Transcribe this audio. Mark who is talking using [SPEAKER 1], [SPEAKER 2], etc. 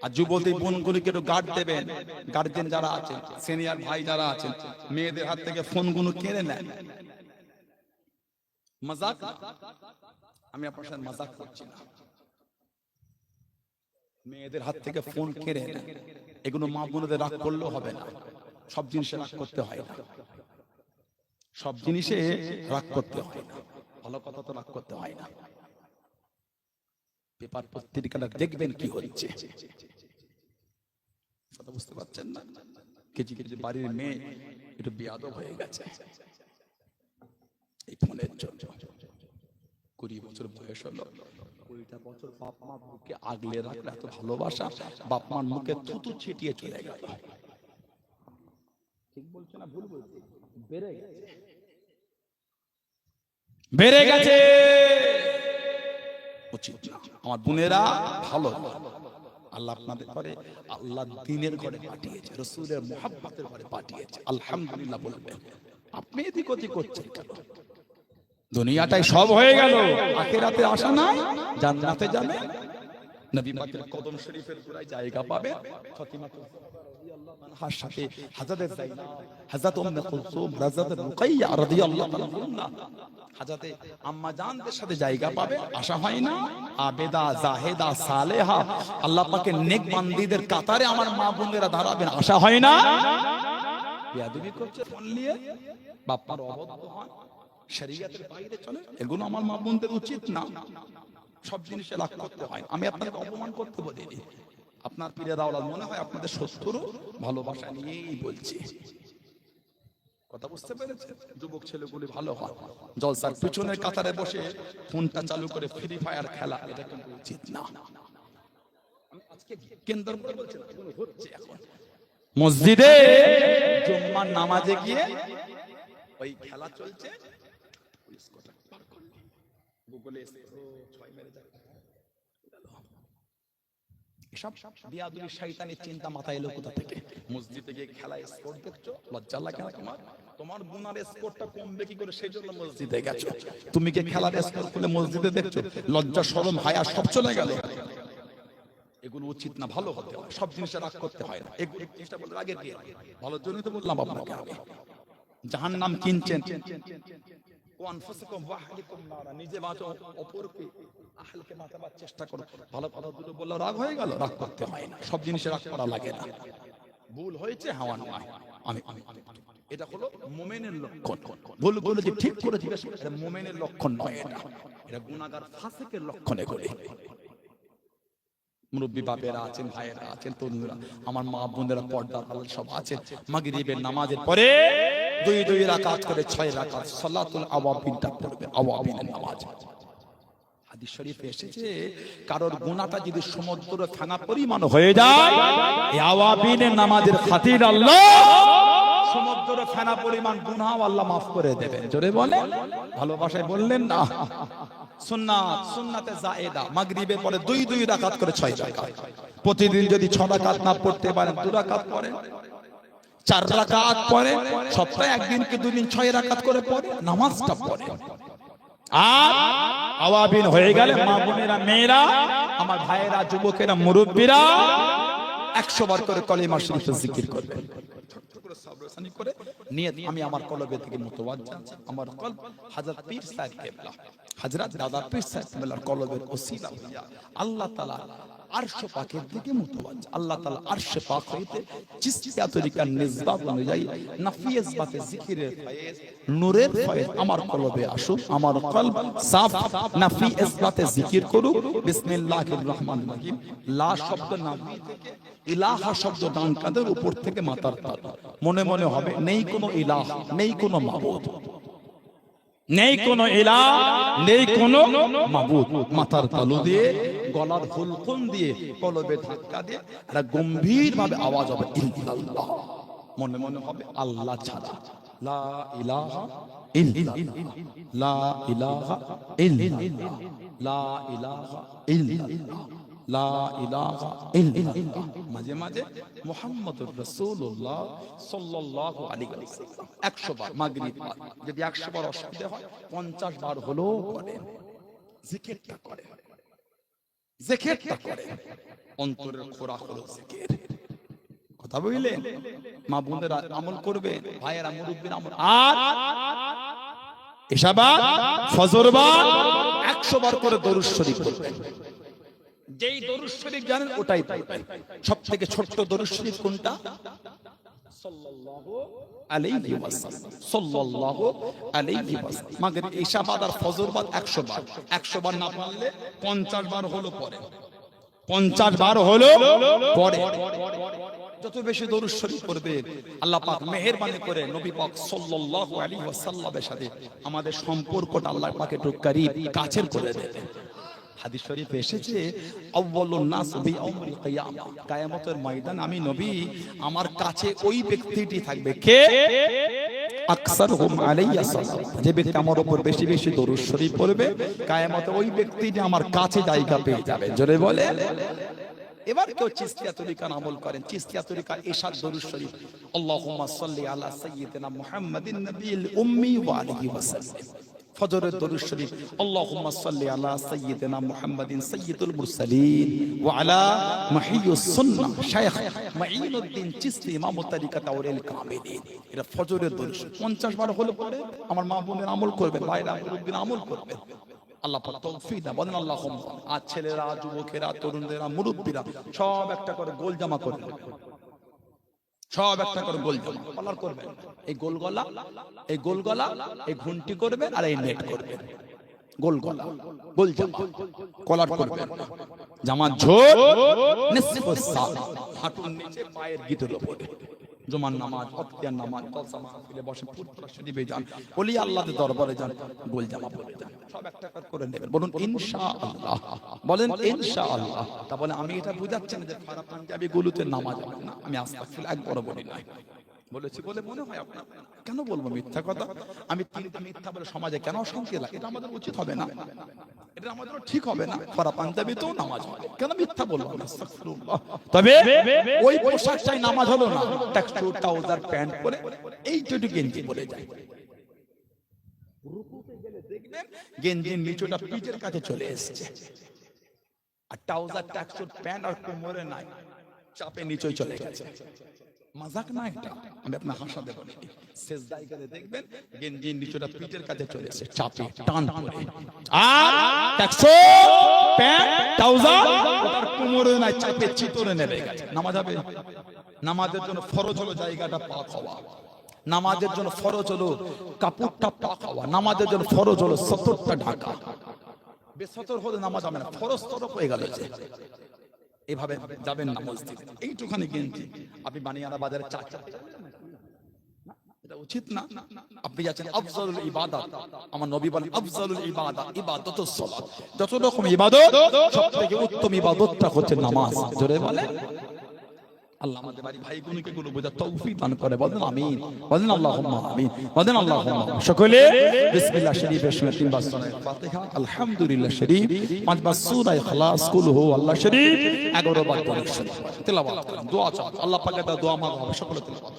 [SPEAKER 1] আর যুবতী বোনগুলিকে একটু গার্ড দেবেন, গার্জেন যারা আছেন, সিনিয়র ভাই যারা আছেন, মেয়েদের হাত থেকে ফোনগুলো কেড়ে নেন। মজাক না, আমি আপনার সাথে মজাক করছি না। মেয়েদের হাত থেকে ফোন কেড়ে নেন, এগুলো মা বোনদের রাগ করলেও হবে না। সব জিনিসে রাগ করতে হয় না, সব জিনিসে রাগ করতে হয় না, ভালো কথা তো রাগ করতে হয় না। পেপার পত্রিকাটা দেখবেন কি হচ্ছে, কথা বুঝতে পারছেন না? কেজি কেজি বাড়ির মেয়ে একটু বেয়াদব হয়ে গেছে এই ফোনের জন্য। 20 বছর বয়স হলো, 20টা বছর বাপ মা বুকে আগলে রাখলে এত ভালোবাসা, বাপ মার মুখে থুতু ছিটিয়ে চলে গেল। ঠিক বলছে না ভুল বলছে? বেড়ে গেছে উচিত না। আমার বোনেরা ভালো, আল্লাহ আপনাদের ঘরে, আল্লাহ দ্বীনের ঘরে পাঠিয়েছে, রাসূলের মুহাব্বতের ঘরে পাঠিয়েছে, আলহামদুলিল্লাহ বলবেন। আপনি এদিক ওদিক করছেন কেন? দুনিয়াটাই সব হয়ে গেল, আখিরাতে আশা নাই, জান্নাতে যাবে, নবী পাকের কদম শরীফের গোড়ায় জায়গা পাবে। ফাতিমা রাদিয়াল্লাহু আনহার সাথে হযরত যায়েনব, হযরত উম্মে কুলসুম, হযরত রুকাইয়া রাদিয়াল্লাহু আনহা, হযরত আম্মা জানদের সাথে জায়গা পাবে, আশা হয় না? আবেদা, জাহেদা, সালেহা, আল্লাহ পাকের নেক বান্দীদের কাতারে আমার মা বোনেরা দাঁড়াবেন, আশা হয় না? বেয়াদবি করছে ফোন নিয়ে, বাপ্পার অবদ্ধ হয়, শরীয়তের বাইরে চলে, এগুলো আমার মা বোনদের উচিত না। সব জিনিসে রাগ করতে হয়। আমি আপনাদের অপমান করতে বলিনি, আপনার পীরের আওলাদ মনে হয় আপনাদের শত্রু, ভালোবাসা নিয়েই বলছি। কথা বুঝতে পেরেছেন? যুবক ছেলেগুলি ভালো হয়, জলসার পিছনের কাতারে বসে ফোনটা চালু করে ফ্রি ফায়ার খেলা, এটা কিন্তু উচিত না। আমি আজকে কেন্দ্র করে বলছি না, এগুলো হচ্ছে এখন মসজিদে জুম্মার নামাজে গিয়ে ওই খেলা চলছে, গুগলে ছয় মেরে যায়। এসব বিয়াদুবি শয়তানি চিন্তা মাথায় এলো কোথা থেকে? মসজিদে গিয়ে খেলা স্পোর্ট দেখছো, লজ্জা লাগে না তোমার? তোমার গুনার স্পোর্টটা কমবে কি করে, সেই জন্য মসজিদে গেছো। তুমি কি খেলার স্পোর্ট খুলে মসজিদে দেখছো, লজ্জা শরম হায়া সব চলে গেল। এগুলো উচিত না, ভালো হতে হয়, সব জিনিসে রাগ করতে হয় না। এগুলো জিনিসটা বলার আগে দিয়ে ভালোর জন্যই তো বললাম আপনাকে। আগে জাহান্নাম কিনছেন, নিজে বাঁচো, অপরকে আহলকে বাঁচাবার চেষ্টা করো। ভালো কথা দুটো বললে রাগ হয়ে গেল, রাগ করতে হয় না, সব জিনিসে রাগ করা লাগে না। ভুল হয়েছে হাওয়া নয়, আমি এটা হলো মুমিনের লক্ষণ। ভুল বলেছি, ঠিক করেছি, এটা মুমিনের লক্ষণ নয়, এটা গুনাহগার ফাসিকের লক্ষণ। এগুলি মুরব্বী বাপেরা আছেন, ভাইয়েরা আছেন, তরুণরা, আমার মা বোনেরা, পর্দার আড়াল সব আছেন, মাগরিবের নামাজের পরে 2 রাকাত করে 6 রাকাত সালাতুল আওয়াবিনটা পড়বে, আওয়াবিনের নামাজ। হাদিস শরীফে এসেছে, কারোর গুনাহটা যদি সমুদ্র ফেনা পরিমাণ হয়ে যায়, এই আওয়াবিনের নামাজের খাতির আল্লাহ সমুদ্র ফেনা পরিমাণ গুনাহ আল্লাহ মাফ করে দেবেন। জোরে বলেন, ভালোবাসায় বললেন না? সুন্নাত, সুন্নাতে জায়েদা, মাগরিবের পরে 2 রাকাত করে 6 রাকাত। প্রতিদিন যদি 6 রাকাত না পড়তে পারেন, 2 রাকাত পড়েন, 4 রাকাত পড়ে, সপ্তাহে একদিন কি 2 দিন 6 রাকাত করে পড়ে নামাজটা পড়ে। আর আওয়াবিন হয়ে গেলে মা বোনেরা, মেয়েরা, আমার ভাইয়েরা, যুবকেরা, মুরব্বীরা 100 বার করে কলিমা শরীফের জিকির করবে। আমি আমার কলবে থেকে মুতাওয়াজ্জিহ, আমার কলব হযরত পীর সাহেব কেবলা, হযরত দাদা পীর সাহেব কেবলার কলবের ওসিলা হইয়া আল্লাহ তাআলা আরশ পাকের দিকে মুতাওয়াজ্জিহ। আল্লাহ তাআলা আরশ পাক হইতে চিশতিয়া তরিকার নিসবাত অনুযায়ী নাফি ইসবাতে জিকিরের ফয়েজ, নূরের ফয়েজ আমার কলবে আসুক, আমার কলব সাফ নাফি ইসবাতে জিকির করুক। বিসমিল্লাহির রহমানির রহিম। লা শব্দ নাফি থেকে ইলাহা শব্দ ডানকাদের উপর থেকে মাথার তাল, মনে মনে হবে নেই কোনো ইলাহ, নেই কোনো মাবুদ, নেই কোনো ইলাহ, নেই কোনো মাবুদ। মাথার তালু দিয়ে, গলার হুলকুম দিয়ে, কলবে ধাক্কা দিয়ে একটা গম্ভীর ভাবে আওয়াজ হবে ইল্লাল্লাহ। মনে মনে হবে আল্লাহ ছাড়া লা ইলাহা ইল্লাল্লাহ, লা ইলাহা ইল্লাল্লাহ, লা ইলাহা ইল্লাল্লাহ, লা ইলাহা ইল্লাল্লাহ। মাঝে মাঝে মুহাম্মদুর রাসূলুল্লাহ সাল্লাল্লাহু আলাইহি ওয়াসাল্লাম 100 বার মাগরিব, যদি 100 বার অসুবিধা হয় 50 বার হলো করে জিকিরটা করে। জিকিরটা করে, অন্তরের খোরাক হলো জিকির। কথা বুঝলেন? মা বোনেরা আমল করবে, ভাইয়েরা মুরব্বিরা আমল। আর এশাবাদ ফজরবাদ 100 বার করে দরুদ শরীফ পড়বেন। যেই দরুদ শরীফ জানেন ওটাই পড়বেন। সবথেকে ছোট্ট দরুদ শরীফ কোনটা? সাল্লাল্লাহু আলাইহি ওয়াসাল্লাম, সাল্লাল্লাহু আলাইহি ওয়াসাল্লাম। মাগরিব এশাবাদ আর ফজরবাদ 100 বার। 100 বার না পারলে 50 বার হলো পরে, 50 বার হলো পরে। যত বেশি দরুদ শরীফ পড়বে আল্লাহ পাক মেহেরবানি করে নবী পাক সাল্লাল্লাহু আলাইহি ওয়াসাল্লামের সাথে আমাদের সম্পর্কটা আল্লাহ পাক একটু করিব, কাছের করে দেবে। হাদিস শরীফে এসেছে, আউয়ালুন নাস বিয়াউমিল কিয়ামা, কিয়ামতের ময়দান আমি নবী আমার কাছে ওই ব্যক্তিটি থাকবে, কে? আকসারহুম আলাইয়া সাল্লাম, যে ব্যক্তি আমার উপর বেশি বেশি দরুদ শরীফ পড়বে কিয়ামতে ওই ব্যক্তিটি আমার কাছে জায়গা পেয়ে যাবে। জোরে বলে। এবার কেউ চিশতিয়া তরিকার আমল করেন, চিশতিয়া তরিকার ইরশাদ দরুদ শরীফ, আল্লাহুম্মা সাল্লি আলা সাইয়্যিদিনা মুহাম্মাদিন নবিয়িল উম্মি ওয়া আলিহি ওয়াসাল্লাম। ফজরের দরুদ শরীফ, আল্লাহুম্মা সাল্লি আলা সাইয়্যিদিনা মুহাম্মাদিন সাইয়্যিদুল মুরসালিন ওয়া আলা মাহিয়ুস সুন্নাহ শায়খ মাঈনুদ্দিন চিশতি ইমাম তরিকাত আউলিয়াল কামিলিন। এটা ফজরের দরুদ 50 বার হলে পরে আমার মা বোনের আমল করবেন, ভাইরা মুরব্বিরা আমল করবেন। আল্লাহ পাক তৌফিক দান, বলেন আল্লাহুম্মা। আজ ছেলেরা, যুবকেরা, তরুণেরা, মুরব্বিরা সব একটা করে গোল জামা করবেন, সব একটা করে গোল জামা কলার করবেন। এই গোল গলা, এই গোল গলা, এই ঘুন্টি করবেন আর এই নেট করবেন। গোল গলা, গোল জামা, কলার করবেন। জামা ঝোল নিসফুস সা, হাঁটুর নিচে পায়ের গিঁটের উপরে। জুমার নামাজ, অক্তিয়ার নামাজ, জলসা মাহফিলে বসে ফুরফুরা শরীফে যান, ওলি আল্লাহর দরবারে যান, গোল জামা পরে যান। সব একটা করে নেবেন, বলুন ইনশাআল্লাহ, বলেন ইনশাআল্লাহ। তা বলে আমি এটা বুঝাচ্ছি না যে ফারা পাঞ্জাবি গুলোতে নামাজ হবে না, আমি আস্তাগফিরুল্লাহ একবার বলি নাই, বলেছি বলে মনে হয় আপনার। কেন বলবো মিথ্যা কথা? আমি তিনটা মিথ্যা বলে সমাজে কেন অশান্তি লাগে? এটা আমাদের উচিত হবে না, এটা আমাদের ঠিক হবে না। ফারা পাঞ্জাবিতেও নামাজ হবে, কেন মিথ্যা বলবো? আস্তাগফিরুল্লাহ। তবে ওই পোশাক চাই নামাজ হলো না, ট্যাক্সু ট্রাউজার প্যান্ট পরে এইটুকু গেঞ্জি পরে যায়, রুকুতে গেলে দেখবেন গেঞ্জির নিচটা পিঠের কাছে চলে এসেছে, আর ট্রাউজার ট্যাক্সুর প্যান্ট আর কোমরে নাই, চাপে নিচে চলে গেছে। মজাক না এটা, আমি আপনার হাসা দেব না। সেজদায় গেলে দেখবেন গেঞ্জির নিচটা পিঠের কাছে চলে এসেছে, চাপে টান পড়ে, আর ট্যাক্সু প্যান্ট ট্রাউজার আর কোমরে নাই, চাপে চিতরে নেবে গেছে। নামাজ হবে? নামাজের জন্য ফরজ হলো জায়গাটা পাক হওয়া, নামাজের জন্য ফরজ হলো কাপড়টা পাক হওয়া, নামাজের জন্য ফরজ হলো সতরটা ঢাকা। বেসতর হলে নামাজ হবে না, ফরজ তরফ হয়ে গেল যে এভাবে যাবেন না মসজিদে, এইটুখানি গেঞ্জি আপনি বানিয়ারা বাজারে চা এটা উচিত না। আপনি যাচ্ছেন আফজালুল ইবাদত, আমার নবী বলেন আফজালুল ইবাদত ইবাদাতুস সালাত, যত রকম ইবাদত সবথেকে উত্তম ইবাদতটা হচ্ছে নামাজ। জোরে বলে। আল্লাহ আমাদের বাড়ি ভাইগুলোকে গুলো বোঝার তৌফিক দান করে, বলেন আমিন, বলেন আল্লাহুম্মা আমিন, বলেন আল্লাহুম্মা। সকলে বিসমিল্লাহ শরীফের সঙ্গে 3 বার সূরা ফাতিহা, আলহামদুলিল্লাহ শরীফ 5 বার সূরা ইখলাস, কুল হু আল্লাহ শরীফ 11 বার পড়ে তেলাওয়াত করেন, দোয়া চান, আল্লাহ পাকের দোয়া মাগো, সকলে তেলাওয়াত।